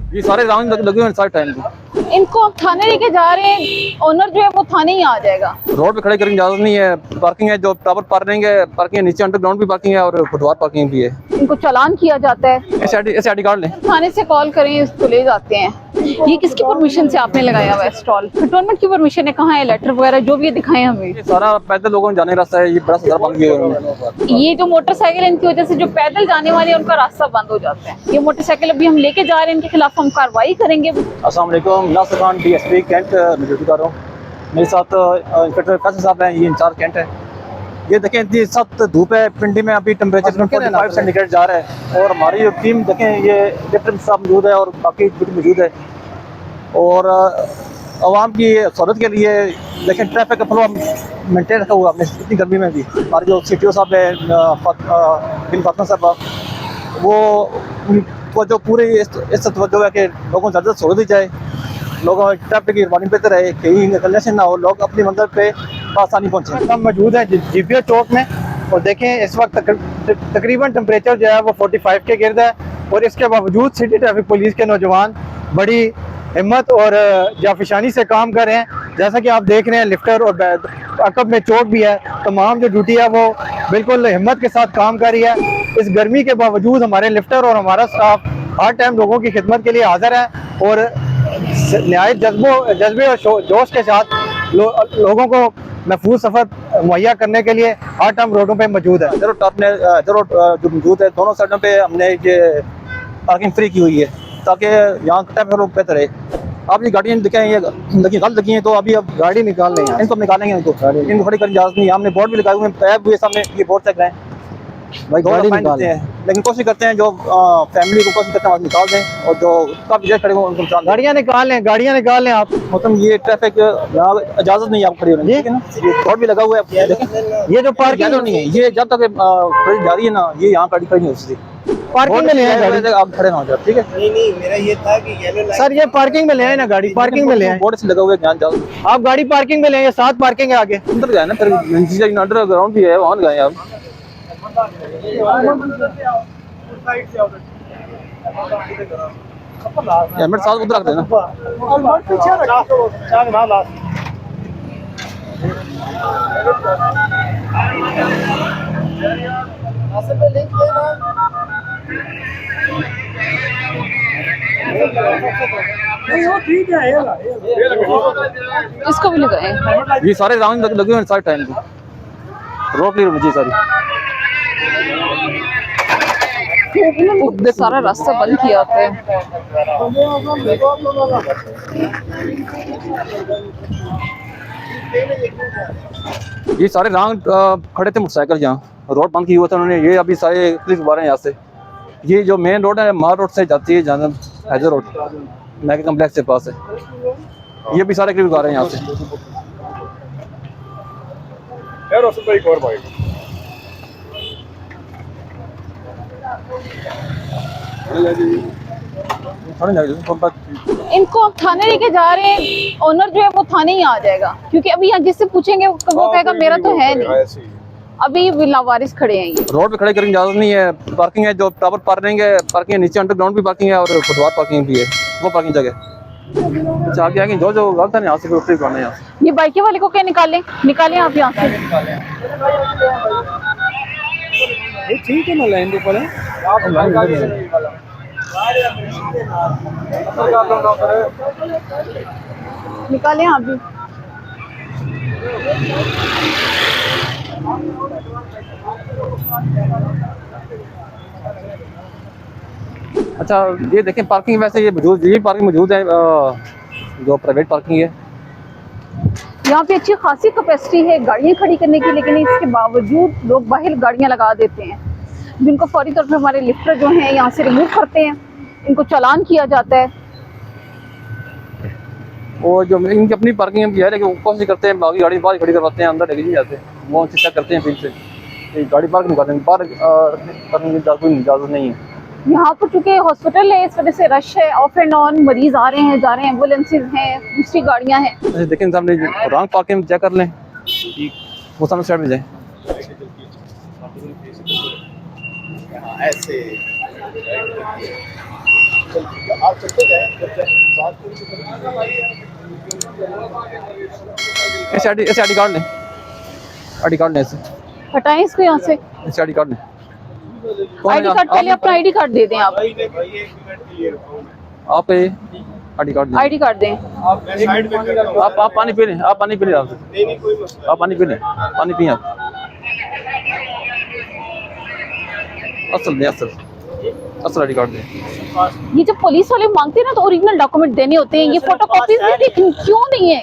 ये सारे राउंड लगे हुए सारे टाइम पे। इनको आप थाने लेके जा रहे हैं, ओनर जो है वो थाने ही आ जाएगा। रोड पे खड़े करने की इजाजत नहीं है। पार्किंग है, जो टावर पार्किंग है, पार्किंग है, नीचे अंडरग्राउंड भी पार्किंग है और फुटपाथ पार्किंग भी है। इनको चालान किया जाता है। ऐसे आईडी कार्ड लें। थाने से कॉल करें, इसको ले जाते हैं। ये किसकी परमिशन से आपने लगाया हुआ है स्टॉल? कंटोनमेंट की परमिशन है? कहाँ है लेटर वगैरह जो भी है दिखाएं हमें। ये सारा पैदल लोगों को जाने का रास्ता है, ये बड़ा सा बंद किया हुआ है। ये जो मोटरसाइकिल है, इनकी वजह से जो पैदल जाने वाले हैं उनका रास्ता बंद हो जाता है। ये मोटरसाइकिल अभी हम लेके जा रहे हैं, इनके खिलाफ हम कार्रवाई करेंगे। अस्सलाम वालेकुम, नासिर खान DSP कैंट में ड्यूटी कर रहा हूँ। मेरे साथ इंस्पेक्टर फैसल साहब हैं, ये इंचार्ज कैंट है। ये देखें इतनी सख्त धूप है पिंडी में, अभी टेम्परेचर 45 सेंटीग्रेड जा रहा है और हमारी जो टीम देखें, ये लेफ्टिनेंट साहब मौजूद है और बाकी मौजूद है और आवाम की सहूलत के लिए देखें ट्रैफिक का फ्लो मेंटेन रखा हुआ हमने इतनी गर्मी में भी। हमारे जो CTO साहब है बिन फातिमा साहब, वो जो पूरी इस तवज्जो है कि लोगों को ज़्यादा सहूलत दी जाए, लोगों ट्रैफिक की वार्निंग बेहतर है, कहीं कंजेशन ना हो, लोग अपनी मंजिल पे आसानी पहुँचे। हम मौजूद हैं GPO चौक में और देखें इस वक्त तकरीबन टेम्परेचर जो है वो 45 के गिर्द है और इसके बावजूद सिटी ट्रैफिक पुलिस के नौजवान बड़ी हिम्मत और जाफिशानी से काम कर रहे हैं। जैसा कि आप देख रहे हैं, लिफ्टर और अकब में चौक भी है, तमाम जो ड्यूटी है वो बिल्कुल हिम्मत के साथ काम कर रही है। इस गर्मी के बावजूद हमारे लिफ्टर और हमारा स्टाफ हर टाइम लोगों की खिदमत के लिए हाजिर है और नहायत जज्बे और जोश के साथ लोगों को महफूज सफ़र मुहैया करने के लिए हर टाइम रोडों पे मौजूद है। जो जो मौजूद है, दोनों साइडों पे हमने ये पार्किंग फ्री की हुई है ताकि यहाँ का ट्रैफिक फ्लो बेहतर है। आप ये गाड़ियाँ दिखाएं, ये देखिए गलत लगी हैं, तो अभी अब गाड़ी निकाल लें, इनको निकालेंगे, इनको खड़ी करने की इजाज़त नहीं है। हमने बोर्ड भी लगाए हुए हैं, टैब हुए सामने, ये बोर्ड चेक रहे हैं भाई, गाड़ी निकालते हैं, लेकिन कोशिश करते हैं जो फैमिली को कोशिश करते हैं निकाल दें और जो कब जगह खड़े हों उनको गाड़ियाँ निकाल लें आप। मतलब ये ट्रैफिक यहाँ इजाज़त नहीं है आपको खड़ी होने की, ठीक है ना। ये बोर्ड भी लगा हुआ है, देखें ये जो पार्किंग नहीं है, ये जब तक जा रही है ना, ये यहाँ गाड़ी खड़ी नहीं हो सकती। पार्किंग में ले आए गाड़ी, आप खड़े ना हो जाए, ठीक है। नहीं मेरा ये था कि येलो लाइट सर ये पार्किंग में ले आए ना, गाड़ी पार्किंग में ले आए। बोर्ड से लगा हुआ है, ध्यान जाओ। आप गाड़ी पार्किंग में ले आए, 7 पार्किंग है आगे। अंदर गए ना, फिर अंडरग्राउंड भी है, वहाँ गए आप। हेलमेट साथ उधर रख देना। इसको भी लगाए। ये सारे राउंड लगे हुए हैं सारे टाइम पे, रोक क्लियर होनी चाहिए सारी। इन्होंने सारा रास्ता बंद किया होता है। ये सारे राउंड खड़े थे मोटरसाइकिल, यहाँ रोड बंद किया हुआ था उन्होंने। ये अभी सारे पुलिस बाहर हैं यहाँ से। ये जो मेन रोड है मार रोड से जाती है, जहाँ हैदर रोड मैके कम्प्लेक्स के पास है, ये भी सारे करीब आ रहे हैं यहाँ से। इनको आप थाने लेके जा रहे हैं, ओनर जो है वो थाने ही आ जाएगा, क्योंकि अभी यहाँ जिससे पूछेंगे वो कहेगा मेरा तो है नहीं। अभी लावारिस खड़े हैं, ये रोड पे खड़े करने की इजाजत नहीं है। पार्किंग है, जो टावर पार्किंग है, पार्किंग है, नीचे अंडरग्राउंड भी पार्किंग है और फुटपाथ पार्किंग भी है, वो पार्किंग जगह। अच्छा आगे आगे जो गलत है यहाँ से रोड करना है यहाँ से। ये बाइके वाले को क्या निकालें आप यहाँ से। ठीक है ना, लाइन के ऊपर निकालें आप भी। अच्छा ये देखें पार्किंग, वैसे ये मौजूद, ये पार्किंग मौजूद है जो प्राइवेट पार्किंग है। यहाँ पे अच्छी खासी कैपेसिटी है गाड़ियाँ खड़ी करने की, लेकिन इसके बावजूद लोग बाहर गाड़ियाँ लगा देते हैं, जिनको फौरी तौर पे हमारे लिफ्टर जो हैं यहाँ से रिमूव करते हैं, इनको चालान किया जाता है। और जो इनकी अपनी पार्किंग भी है, लेकिन कोशिश करते हैं बाकी गाड़ी बाहर खड़ी करवाते हैं, अंदर लेके नहीं जाते, वो चेक करते हैं फिर से गाड़ी पार्क निकालने करने की कोई इजाज़त नहीं है। यहाँ पर चूंकि हॉस्पिटल है, इस वजह से रश है, ऑफ एंड ऑन मरीज आ रहे हैं जा रहे हैं, एम्बुलेंसेज हैं, दूसरी गाड़ियाँ हैं। देखें सामने रॉन्ग पार्किंग चेक कर लें, वो सामने साइड में जाए। ऐसे आप चलते जाए ऐसे आईडी कार्ड लें, आईडी कार्ड लें, ऐसे हटाएं इसको यहाँ से। ऐसे आईडी कार्ड लें। कौन है आईडी कार्ड पहले अपना आईडी कार्ड दे दें आप। आप आईडी कार्ड दें। आईडी कार्ड दें। आप पानी पी लें, आप पानी पी लें, आप पानी पी लें, पानी पिए आप। असल दें, असल आईडी कार्ड दें। ये जब पुलिस वाले मांगते हैं ना तो ओरिजिनल डॉक्यूमेंट देने होते हैं, ये फोटोकॉपीज लेकिन क्यों नहीं है?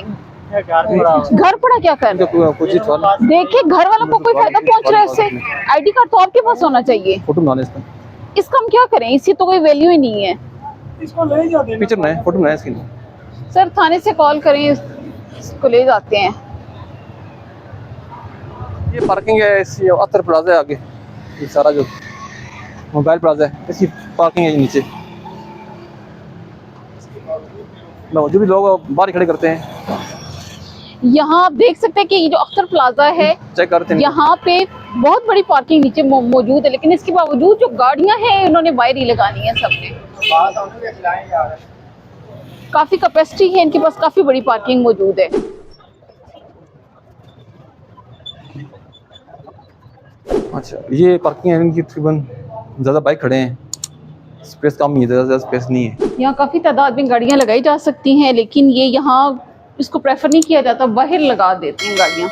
घर पड़ा क्या कर? देखिए घर वालों को कोई फायदा पहुंच रहा है इससे। आईडी कार्ड तो आपके पास होना चाहिए। फोटो बनाने इसका, इसका हम क्या करें? इसकी तो कोई वैल्यू ही नहीं है। इसको ले जाते पिक्चर बनाए, फोटो बनाए इसकी। सर थाने से कॉल करें, इसको ले जाते हैं। ये पार्किंग है, इसी अतर प्लाजा है आगे, ये सारा जो मोबाइल प्लाजा है इसकी पार्किंग है नीचे। जो भी लोग बाहर खड़े करते हैं, यहाँ आप देख सकते हैं कि ये जो अख्तर प्लाजा है, चेक करते हैं। यहाँ पे बहुत बड़ी पार्किंग नीचे मौजूद है, लेकिन इसके बावजूद जो गाड़ियां हैं इन्होंने बाहर ही लगानी है सबने। काफी कैपेसिटी है इनके पास, काफी बड़ी पार्किंग मौजूद है। अच्छा, ये पार्किंग है इनकी, तकरीबन ज़्यादा बाइक खड़े हैं, स्पेस कम ही है, ज़्यादा स्पेस नहीं है। यहाँ काफी तादाद में गाड़ियां लगाई जा सकती हैं, लेकिन ये यहाँ इसको प्रेफर नहीं किया जाता, बाहर लगा देते हैं गाड़ियाँ,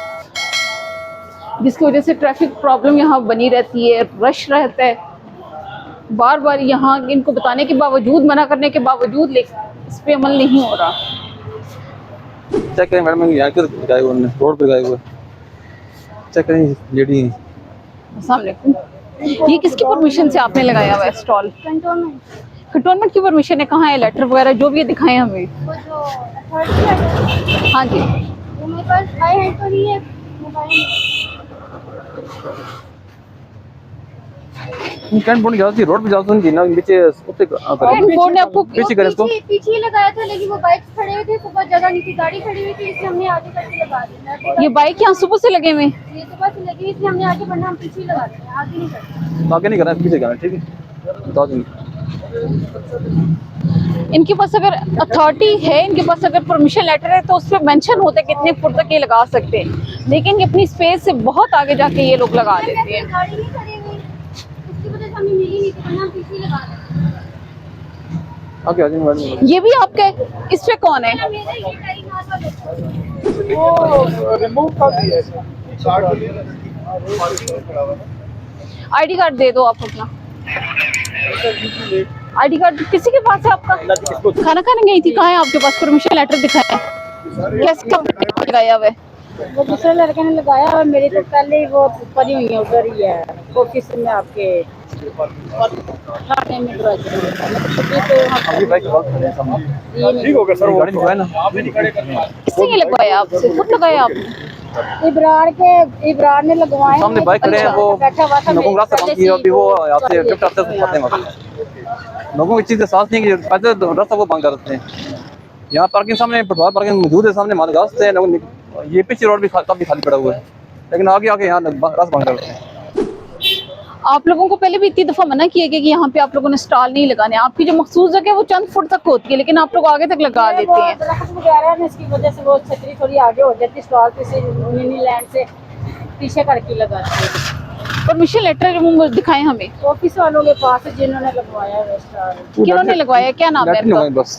जिसकी वजह से ट्रैफिक प्रॉब्लम यहाँ बनी रहती है, रश रहता है। बार बार यहाँ इनको बताने के बावजूद, मना करने के बावजूद इस पे अमल नहीं हो रहा। चेक करें मैडम, यहाँ कर लगाए हुए उन्होंने, रोड पे लगाए हुए। चेक करें लेडी। सामने ये किसकी परमिशन से आपने लगाया हुआ है स्टॉल? कंटोनमेंट की परमिशन है। कहाँ है लेटर वगैरह जो भी है दिखाएं हमें। वो जो अथॉरिटी है, हाँ जी, वो मेरे पास हाई हैंड पर ही है मोबाइल। कैंट बोर्ड जाती रोड पे जाती नहीं ना, नीचे उससे कैंट बोर्ड ने आपको पीछे करें इसको। पीछे ही लगाया था, लेकिन वो बाइक खड़े हुए थे, सुबह जगह नहीं थी, गाड़ी खड़ी हुई थी, इसलिए हमने आगे करके लगा दिया। ये बाइक यहाँ सुबह से लगे हुए हैं। ये सुबह से लगी हुई थी, हमने आगे बढ़ना, हम पीछे ही लगा दिए, आगे नहीं करते। आगे नहीं करना, पीछे करना, ठीक है? बता दूँ इनके पास अगर अथॉरिटी है, इनके पास अगर परमिशन लेटर है तो उस पर मेंशन होता है कितने फुट तक ये लगा सकते हैं, लेकिन ये अपनी स्पेस से बहुत आगे जाके ये लोग लगा देते हैं। गाड़ी नहीं खड़ी हुई, उसकी वजह से हमें मिली नहीं थी, वरना हम पीछे ही लगा देते। आगे आ जाएंगे मैडम। ये भी आपका है? इस पे कौन है? मेरा ये टाइम आता है, वो रिमूव कर दिया आईडी कार्ड दे दो आप अपना। आईडी कार्ड किसी के पास है आपका? खाना खाने गई थी, कहाँ है आपके पास? परमिशन लेटर दिखाएं। कैसे कब लगाया हुआ है? वो दूसरे लड़के ने लगाया और मेरी तो पहले ही वो पड़ी हुई है, उधर ही है ऑफिस में आपके। ठीक हो गया सर, गाड़ी निकलवाए ना। किसने लगवाया आपसे? खुद लगाया आपने? इब्रार ने लगवाया। सामने बाइक खड़े हैं, वो लोगों का रास्ता बंद किया, अभी वो आपसे गिफ्ट आते हैं पते हैं। लोगों की चीज़ का साथ नहीं कि पैसे रास्ता वो बंद कर देते हैं। यहाँ पार्किंग सामने पटवार पार्किंग मौजूद है, सामने मालगास्त है, ये पीछे रोड भी काफी खाली पड़ा हुआ है, लेकिन आगे आके यहाँ रास्ता बंद कर देते हैं। आप लोगों को पहले भी इतनी दफा मना किया गया कि यहाँ पे आप लोगों ने स्टॉल नहीं लगाने। आपकी जो मखसूस जगह है वो चंद फुट तक होती है, लेकिन आप लोग आगे तक लगा देते हैं। वगैरह ने इसकी वजह से वो छतरी थोड़ी आगे हो जाती, स्टॉल पे से मिनी लैंड से पीछे करके लगाते हैं। परमिशन लेटर दिखाएं हमें ऑफिस वालों के पास जिन्होंने लगवाया है स्टॉल। किन्होंने लगवाया? क्या नाम है इनका? बस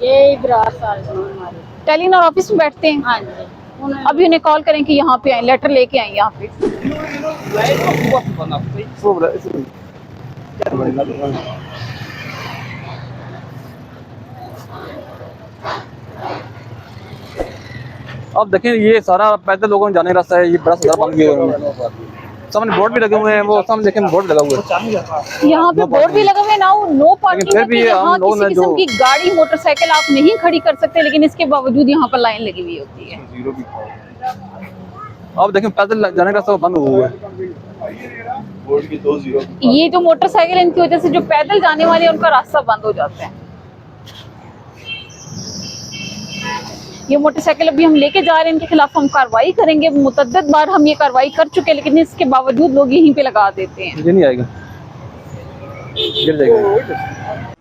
ये इब्रार साहब हमारे टेलीनॉर ऑफिस में बैठते हैं। हाँ जी, अभी उन्हें कॉल करें कि यहाँ पे आए, लेटर लेके आए यहाँ पे। अब देखें ये सारा पैदल लोगों ने जाने रास्ता है, ये बड़ा सदर बन गया। सामने बोर्ड भी लगे हुए हैं, वो सामने देखें बोर्ड लगा हुआ है। यहाँ पे बोर्ड भी लगा हुआ है ना, नो पार्किंग। फिर भी यहाँ हम लोग किसी ने किस्म जो की गाड़ी मोटरसाइकिल आप नहीं खड़ी कर सकते, लेकिन इसके बावजूद यहाँ पर लाइन लगी हुई होती है। अब देखें पैदल जाने का रास्ता बंद हुआ है। बोर्ड की 2 0 ये जो मोटरसाइकिल है, इनकी वजह से जो पैदल जाने वाले हैं उनका रास्ता बंद हो जाता है। ये मोटरसाइकिल अभी हम लेके जा रहे हैं, इनके खिलाफ हम कार्रवाई करेंगे। मुतअद्दिद बार हम ये कार्रवाई कर चुके हैं, लेकिन इसके बावजूद लोग यहीं पे लगा देते हैं। ये नहीं आएगा, गिर जाएगा।